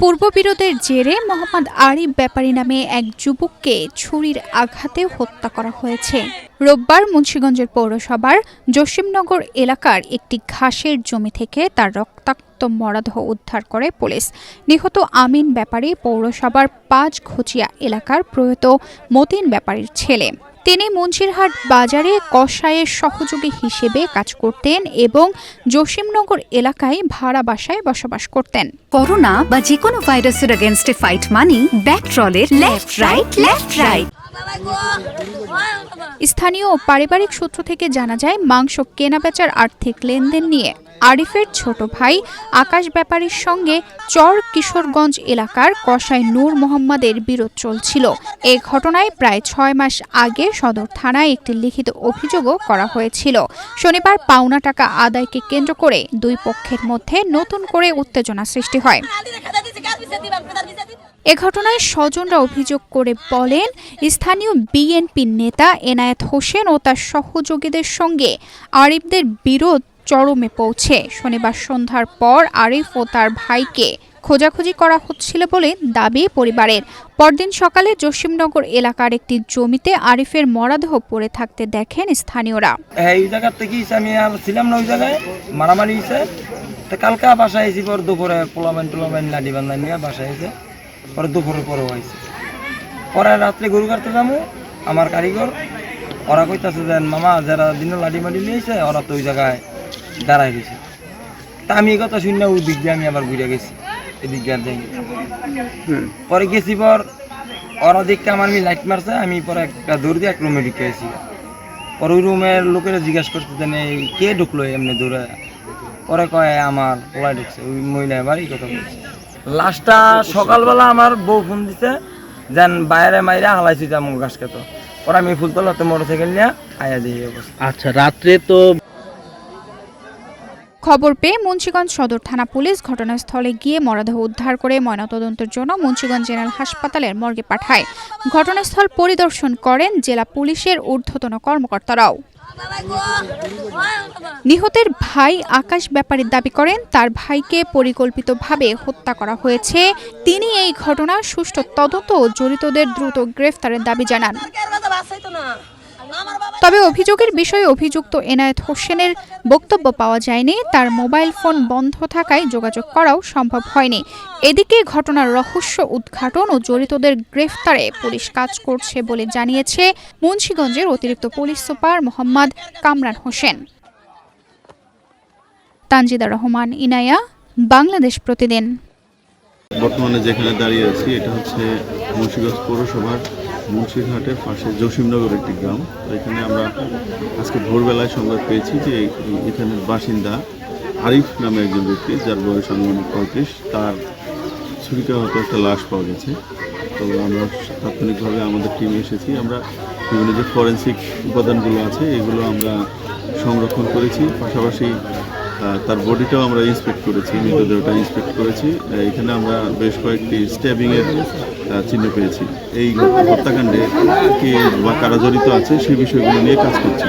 পূর্ববিরোধের জেরে মোহাম্মদ আরিফ ব্যাপারী নামে এক যুবককে ছুরির আঘাতে হত্যা করা হয়েছে। রোববার মুন্সিগঞ্জের পৌরসভার জসিমনগর এলাকার একটি ঘাসের জমি থেকে তার রক্তাক্ত মরদেহ উদ্ধার করে পুলিশ। নিহত আমিন ব্যাপারী পৌরসভার ৫ ঘচিয়া এলাকার প্রয়াত মতিন ব্যাপারীর ছেলে। তিনি মুন্সিরহাট বাজারে কসাইয়ের সহযোগী হিসেবে কাজ করতেন এবং জসিমনগর এলাকায় ভাড়া বাসায় বসবাস করতেন। করোনা বা যে কোনো ভাইরাসের এগেইনস্টে ফাইট মানি ব্যাকট্রলের লেফট রাইট। স্থানীয় ও পারিবারিক সূত্র থেকে জানা যায়, মাংস কেনাবেচার আর্থিক লেনদেন নিয়ে আরিফের ছোট ভাই আকাশ ব্যাপারীর সঙ্গে চর কিশোরগঞ্জ এলাকার কসাই নূর মোহাম্মদের বিরোধ চলছিল। এ ঘটনায় প্রায় ৬ মাস আগে সদর থানায় একটি লিখিত অভিযোগও করা হয়েছিল। শনিবার পাওনা টাকা আদায়কে কেন্দ্র করে দুই পক্ষের মধ্যে নতুন করে উত্তেজনা সৃষ্টি হয়। এ ঘটনায় স্বজনরা অভিযোগ করে বলেন, স্থানীয় বিএনপি নেতা এনায়েত হোসেন ও তার সহযোগীদের সঙ্গে আরিফদের বিরোধ চরমে পৌঁছে শনিবার সন্ধ্যার পর আরিফ ও তার ভাইকে খোঁজাখুঁজি করা হচ্ছিল বলে দাবি পরিবারের। পরদিন সকালে জসিমনগর এলাকার একটি জমিতে আরিফের মরদেহ পড়ে থাকতে দেখেন স্থানীয়রা। এই জায়গা থেকে আমি ছিলাম না, ওই জায়গায় মারামারি হয়েছে। কালকা বাসায় এসেছি, পর দুপুরে পোলামেন লাডি বান্ধা নিয়ে বাসায় এসে পরে দুপুরের পরেও হয়েছে। পরে রাত্রে গরু কাটতে যাবো, আমার কারিগর ওরা কইতাছে যে মামা যারা দিন লাডি মাডি নিয়েছে ওরা তো ওই জায়গায় দাঁড়ায় গেছে। তা আমি এই কথা শুনে ওই দিক দিয়ে আমি আবার ঘুরে গেছি, এদিক দিয়ে আর যাইনি। পরে গেছি, পর ওরা দেখতে আমার লাইট মারছে, আমি পরে একটা দৌড় দিয়ে এক রুমে ঢুকে গেছি। পরে ওই রুমের লোকেরা জিজ্ঞাসা করতে জানে কে ঢুকলো এমনি দৌড়ে। পরে কয় আমার পোলায় ঢুকছে, ওই মহিলা এবার এই কথা বলছে। লাস্টটা সকালবেলা আমার বউ ফোন দিছে যেন বাইরে মাইরা হালাইছি যেমন গাছ খেত। পরে আমি ফুলতলাতে মোটরসাইকেল নিয়ে আয়া দিই অবস্থা। আচ্ছা, রাত্রে তো খবর পেয়ে মুন্সিগঞ্জ সদর থানা পুলিশ ঘটনাস্থলে গিয়ে মরদেহ উদ্ধার করে ময়নাতদন্তের জন্য মুন্সিগঞ্জ জেনারেল হাসপাতালের মর্গে পাঠায়। ঘটনাস্থল পরিদর্শন করেন জেলা পুলিশের ঊর্ধ্বতন কর্মকর্তারাও। নিহতের ভাই আকাশ ব্যাপারী দাবি করেন, তার ভাইকে পরিকল্পিতভাবে হত্যা করা হয়েছে। তিনি এই ঘটনার সুষ্ঠু তদন্ত ও জড়িতদের দ্রুত গ্রেফতারের দাবি জানান। তবে অভিযোগের বিষয়ে অভিযুক্ত এনায়েত হোসেনের বক্তব্য পাওয়া যায়নি। তার মোবাইল ফোন বন্ধ থাকায় যোগাযোগ করাও সম্ভব হয়নি। এদিকে ঘটনার রহস্য উদ্ঘাটন ও জড়িতদের গ্রেফতারে পুলিশ কাজ করছে বলে জানিয়েছে মুন্সিগঞ্জের অতিরিক্ত পুলিশ সুপার মোহাম্মদ কামরান হোসেন। তানজিদা রহমান, ইনায়া, বাংলাদেশ প্রতিদিন। বর্তমানে যেখানে দাঁড়িয়ে আছি এটা হচ্ছে মুন্সিগঞ্জ পৌরসভার মুন্সিরহাটের পাশে জসিমনগর একটি গ্রাম। এখানে আমরা আজকে ভোরবেলায় সংবাদ পেয়েছি যে এখানের বাসিন্দা আরিফ নামে একজন ব্যক্তি, যার বয়স আনুমানিক 35, তার ছুরিকাহত একটা লাশ পাওয়া গেছে। তো আমরা তাৎক্ষণিকভাবে আমাদের টিমে এসেছি। আমরা বিভিন্ন যে ফরেন্সিক উপাদানগুলো আছে এগুলো আমরা সংরক্ষণ করেছি, পাশাপাশি তার বডিটাও আমরা ইন্সপেক্ট করেছি, মৃতদেহটা ইন্সপেক্ট করেছি। এখানে আমরা বেশ কয়েকটি স্ট্যাবিংয়ের চিহ্ন পেয়েছি। এই হত্যাকাণ্ডে কে বা কারা জড়িত আছে সেই বিষয়গুলো নিয়ে কাজ করছি।